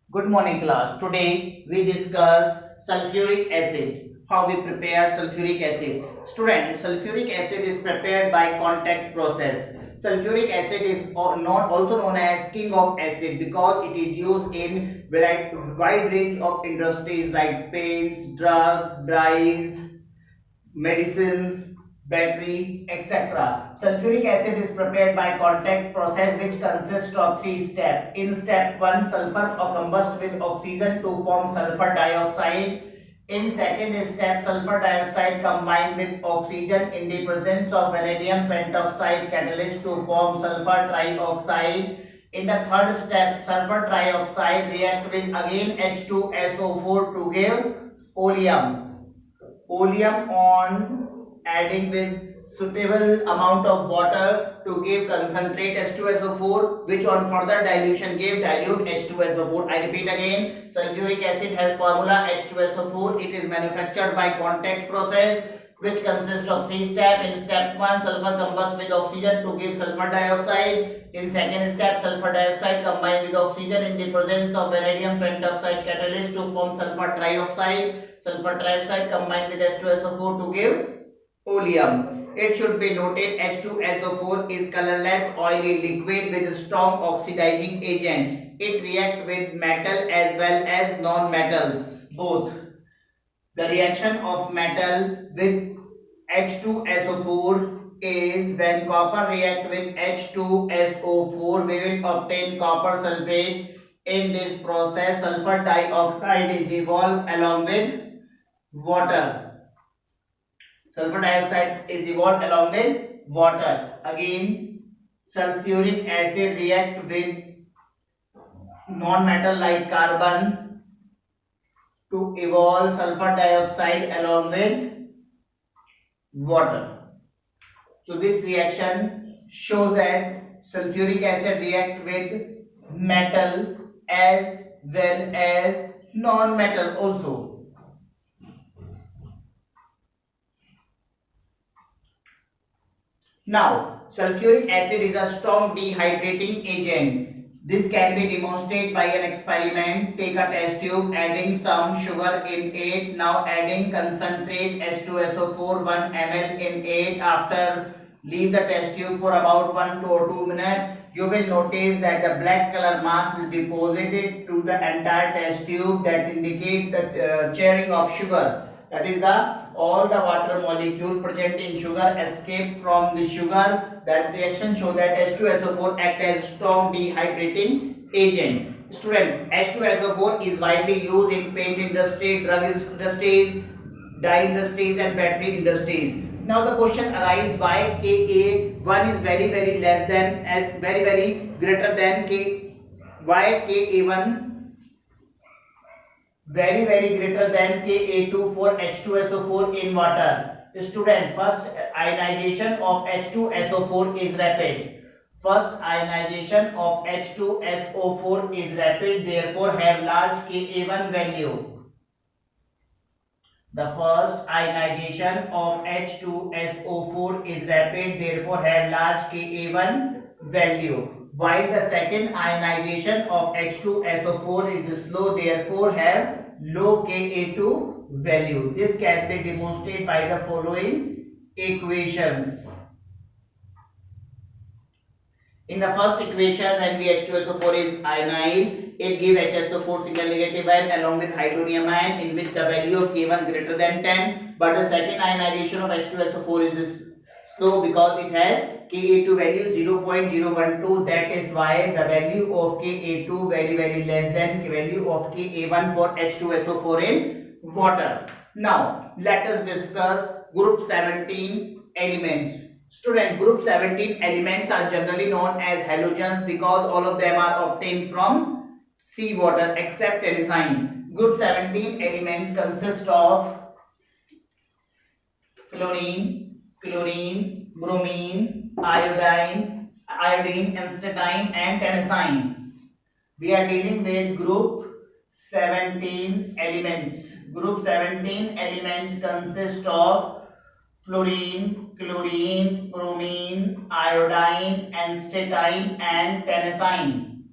Good morning class. Today we discuss sulfuric acid. How we prepare sulfuric acid. Student, sulfuric acid is prepared by contact process. Sulfuric acid is also known as king of acid because it is used in wide range of industries like paints, drug, dyes, medicines, battery, etc. Sulfuric acid is prepared by contact process which consists of three steps. In step 1, sulfur combust with oxygen to form sulfur dioxide. In second step, sulfur dioxide combined with oxygen in the presence of vanadium pentoxide catalyst to form sulfur trioxide. In the third step, sulfur trioxide react with again H2SO4 to give oleum. Oleum on adding with suitable amount of water to give concentrate H2SO4, which on further dilution give dilute H2SO4. I repeat again, sulfuric acid has formula H2SO4. It is manufactured by contact process which consists of three steps. In step 1, sulfur combust with oxygen to give sulfur dioxide. In second step, sulfur dioxide combined with oxygen in the presence of vanadium pentoxide catalyst to form sulfur trioxide. Sulfur trioxide combined with H2SO4 to give oleum. It should be noted H2SO4 is colorless oily liquid with a strong oxidizing agent. It reacts with metal as well as non-metals both. The reaction of metal with H2SO4 is when copper react with H2SO4, we will obtain copper sulfate. In this process, sulfur dioxide is evolved along with water. Sulfur dioxide is evolved along with water. Again, sulfuric acid react with non-metal like carbon to evolve sulfur dioxide along with water. So this reaction shows that sulfuric acid react with metal as well as non-metal also. Now, sulfuric acid is a strong dehydrating agent. This can be demonstrated by an experiment. Take a test tube, adding some sugar in it. Now adding concentrate H2SO4 1 ml in it. After leave the test tube for about 1 to 2 minutes. You will notice that the black color mass is deposited to the entire test tube that indicate the chairing of sugar. That is the all the water molecule present in sugar escape from the sugar. That reaction show that H2SO4 act as strong dehydrating agent. Student, H2SO4 is widely used in paint industry, drug industries, dye industries and battery industries. Now the question arises why Ka1 is very less than as very greater than K, why Ka1 very greater than Ka2 for H2SO4 in water. Student, first ionization of H2SO4 is rapid. First ionization of H2SO4 is rapid, therefore have large Ka1 value. The first ionization of H2SO4 is rapid, therefore have large Ka1 value. While the second ionization of H2SO4 is slow, therefore have low Ka2 value. This can be demonstrated by the following equations. In the first equation, when the H2SO4 is ionized, it gives HSO4 single negative ion along with hydronium ion in which the value of K1 greater than 10. But the second ionization of H2SO4 is slow because it has Ka2 value 0.012. That is why the value of Ka2 very less than the value of Ka1 for H2SO4 in water. Now let us discuss group 17 elements. Student, group 17 elements are generally known as halogens because all of them are obtained from seawater except tennessine. Group 17 element consists of fluorine, chlorine, bromine, iodine, astatine and tennessine. We are dealing with group 17 elements. Group 17 element consists of fluorine, chlorine, bromine, iodine, astatine and tennessine.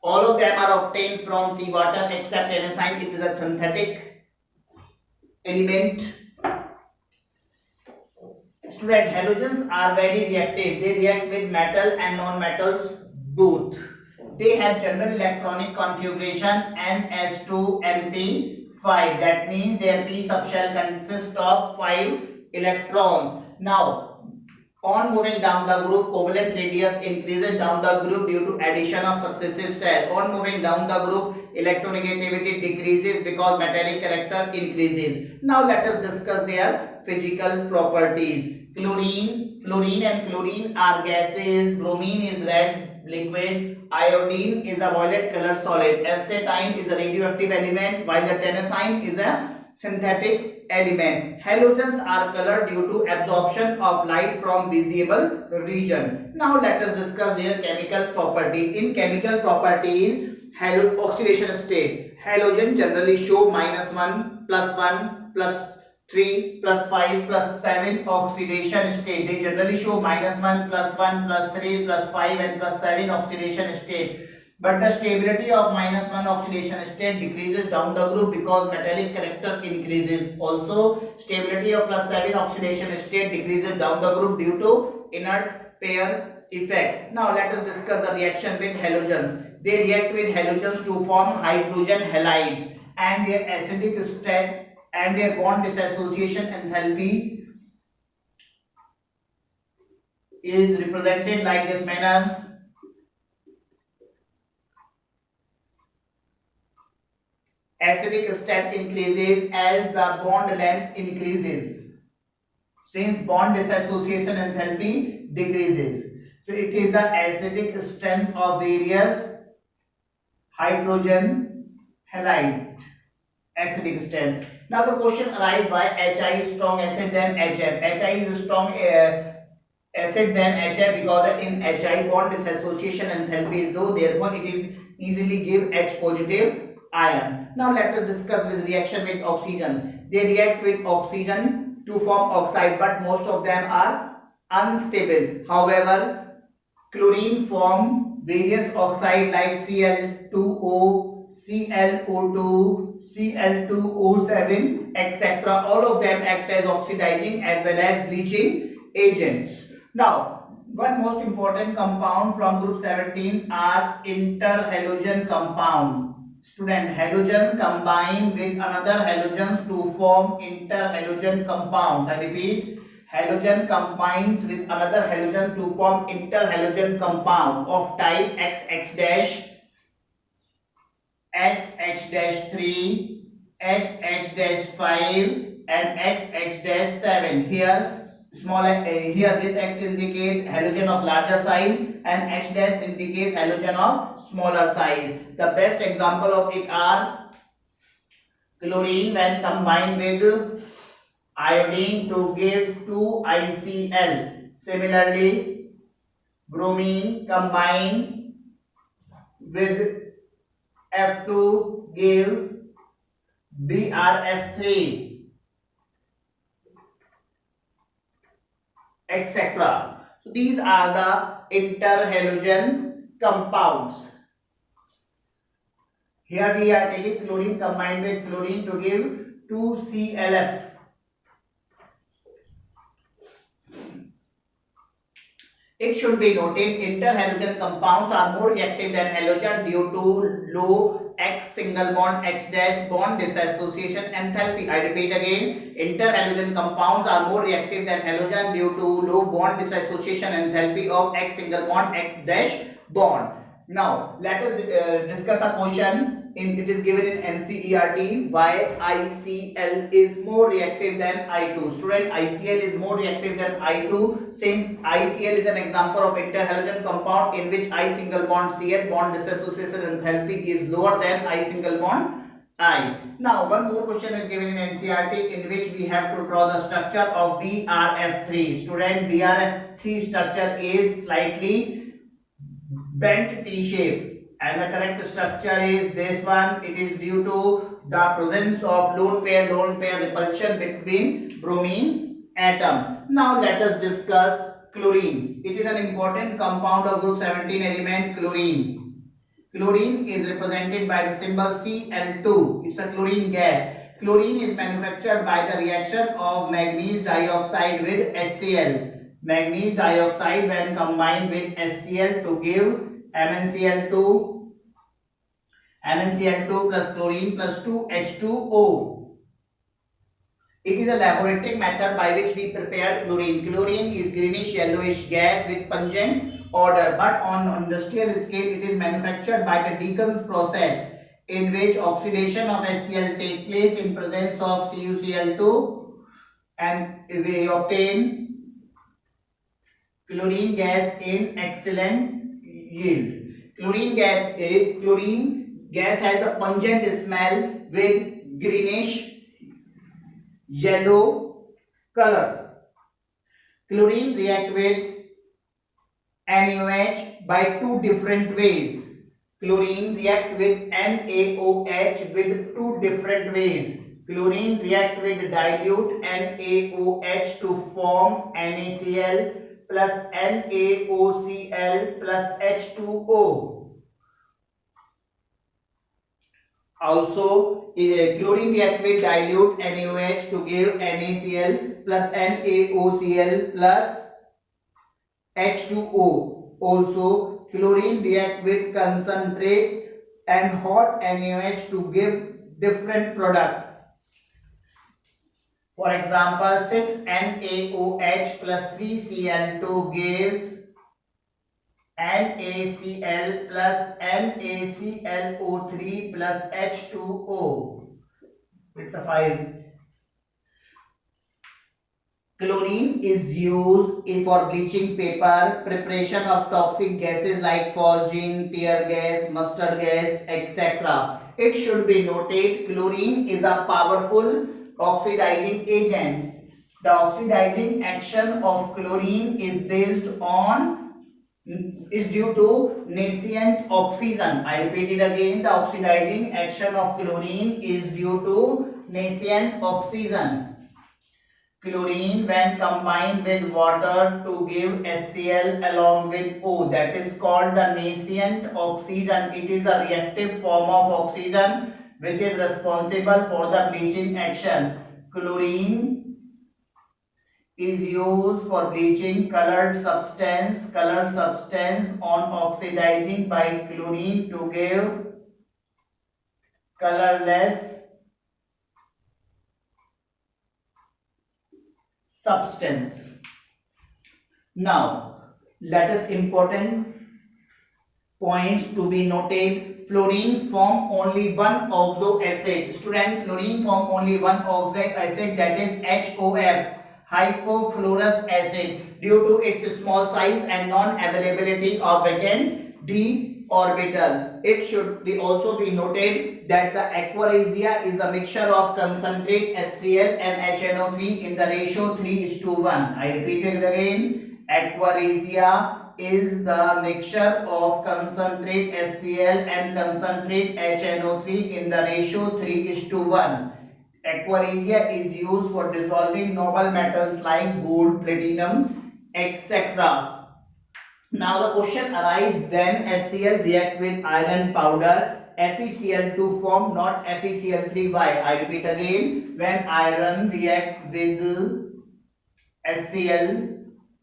All of them are obtained from seawater except NSine. It is a synthetic element. Student, halogens are very reactive. They react with metal and non-metals both. They have general electronic configuration ns2np5. That means their p subshell consists of 5 electrons. Now, on moving down the group, covalent radius increases down the group due to addition of successive cell. On moving down the group, electronegativity decreases because metallic character increases. Now let us discuss their physical properties. Chlorine, fluorine and chlorine are gases. Bromine is red liquid. Iodine is a violet colored solid. Astatine is a radioactive element, while the tennessine is a synthetic element. Halogens are colored due to absorption of light from visible region. Now let us discuss their chemical property. In chemical properties, oxidation state. Halogen generally show -1, +1, +3, +5, +7 oxidation state. They generally show -1, +1, +3, +5 and +7 oxidation state. But the stability of -1 oxidation state decreases down the group because metallic character increases. Also, stability of +7 oxidation state decreases down the group due to inert pair effect. Now let us discuss the reaction with halogens. They react with halogens to form hydrogen halides, and their acidic strength and their bond dissociation enthalpy is represented like this manner. Acidic strength increases as the bond length increases, since bond dissociation enthalpy decreases. So it is the acidic strength of various hydrogen halides. Acidic strength. Now the question arises, why Hi is strong acid than HF? Hi is a strong acid than HF because in Hi bond dissociation enthalpy is low, therefore it is easily give H positive ion. Now let us discuss with reaction with oxygen. They react with oxygen to form oxide, but most of them are unstable. However, chlorine form various oxide like Cl2O, ClO2, Cl2O7, etc. All of them act as oxidizing as well as bleaching agents. Now, one most important compound from group 17 are interhalogen compound. Student, halogen combine with another halogens to form interhalogen compounds. I repeat, halogen combines with another halogen to form interhalogen compound of type XX-, XX-3, XX-5 and XX-7. Here here this X indicates halogen of larger size and X dash indicates halogen of smaller size. The best example of it are chlorine when combined with iodine to give 2ICl. Similarly, bromine combined with F2 give BrF3, etc. So these are the interhalogen compounds. Here we are taking chlorine combined with fluorine to give 2ClF. It should be noted interhalogen compounds are more reactive than halogen due to low X single bond X dash bond dissociation enthalpy. I repeat again, interhalogen compounds are more reactive than halogen due to low bond dissociation enthalpy of X single bond X dash bond. Now let us discuss a question. It is given in NCERT, why ICl is more reactive than I2. Student, ICl is more reactive than I2 since ICl is an example of interhalogen compound in which I single bond Cl bond dissociation enthalpy is lower than I single bond I. Now one more question is given in NCERT in which we have to draw the structure of BrF3. Student, BrF3 structure is slightly bent T-shape. And the correct structure is this one. It is due to the presence of lone pair repulsion between bromine atom. Now let us discuss chlorine. It is an important compound of group 17 element chlorine. Chlorine is represented by the symbol Cl2. It's a chlorine gas. Chlorine is manufactured by the reaction of manganese dioxide with HCl. Manganese dioxide when combined with HCl to give MnCl2, MnCl2 plus chlorine plus 2H2O. It is a laboratory method by which we prepare chlorine. Chlorine is greenish yellowish gas with pungent odor, but on industrial scale it is manufactured by the Deacon's process, in which oxidation of HCl take place in presence of CuCl2 and we obtain chlorine gas in excellent yield. Chlorine gas has a pungent smell with greenish yellow color. Chlorine react with NaOH by two different ways. Chlorine react with NaOH with two different ways. Chlorine react with dilute NaOH to form NaCl plus NaOCl plus H2O. Also, chlorine react with dilute NaOH to give NaCl plus NaOCl plus H2O. Also, chlorine react with concentrate and hot NaOH to give different product. For example, 6NaOH plus 3Cl2 gives NaCl plus NaClO3 plus H2O. It's a 5. Chlorine is used for bleaching paper, preparation of toxic gases like phosgene, tear gas, mustard gas, etc. It should be noted, chlorine is a powerful oxidizing agent. The oxidizing action of chlorine is due to nascent oxygen. I repeat it again, the oxidizing action of chlorine is due to nascent oxygen. Chlorine when combined with water to give HCl along with O, that is called the nascent oxygen. It is a reactive form of oxygen which is responsible for the bleaching action. Chlorine is used for bleaching colored substance on oxidizing by chlorine to give colorless substance. Now, let us important points to be noted. Fluorine form only one oxo acid. Student, fluorine form only one oxo acid, that is HOF, hypofluorous acid, due to its small size and non-availability of vacant d orbital. It should be also be noted that the aquaresia is a mixture of concentrate HCl and HNO3 in the ratio 3:1. I repeat it again. Aquaresia is the mixture of concentrate HCl and concentrate HNO3 in the ratio 3:1. Aquaresia is used for dissolving noble metals like gold, platinum, etc. Now the question arises, when HCl react with iron powder, FeCl2 form, not FeCl3. Why? I repeat again, when iron react with HCl,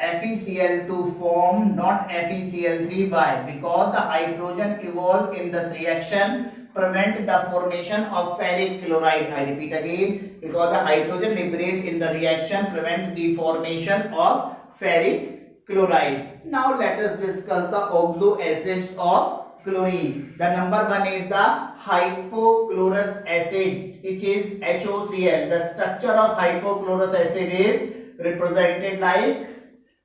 FeCl2 form, not FeCl3. Why? Because the hydrogen evolved in this reaction prevent the formation of ferric chloride. I repeat again, because the hydrogen liberate in the reaction prevent the formation of ferric chloride. Now let us discuss the oxo acids of chlorine. The number one is the hypochlorous acid. It is HOCl. The structure of hypochlorous acid is represented like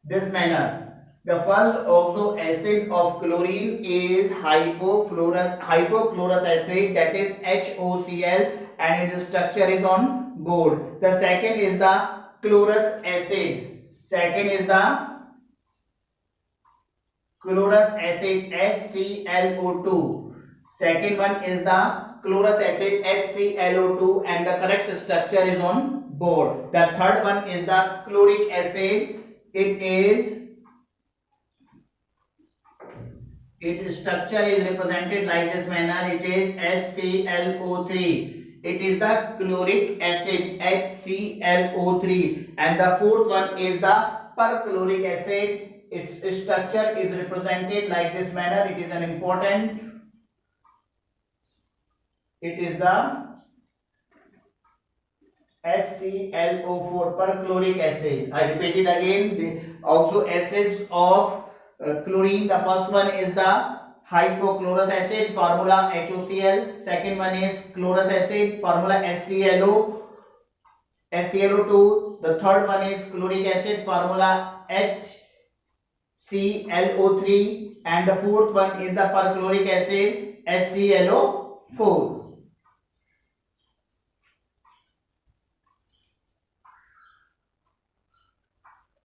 this manner. The first oxo acid of chlorine is hypochlorous acid, that is HOCl, and its structure is on board. The second is the chlorous acid. Second is the chlorous acid HClO2. Second one is the chlorous acid HClO2 and the correct structure is on board. The third one is the chloric acid. It is Its structure is represented like this manner. It is HClO3. It is the chloric acid HClO3, and the fourth one is the perchloric acid. Its structure is represented like this manner. It is an important. It is the HClO4 perchloric acid. I repeat it again. Also acids of chlorine. The first one is the hypochlorous acid, formula HOCl. Second one is chlorous acid, formula HClO2. The third one is chloric acid, formula HClO3. And the fourth one is the perchloric acid, HClO4.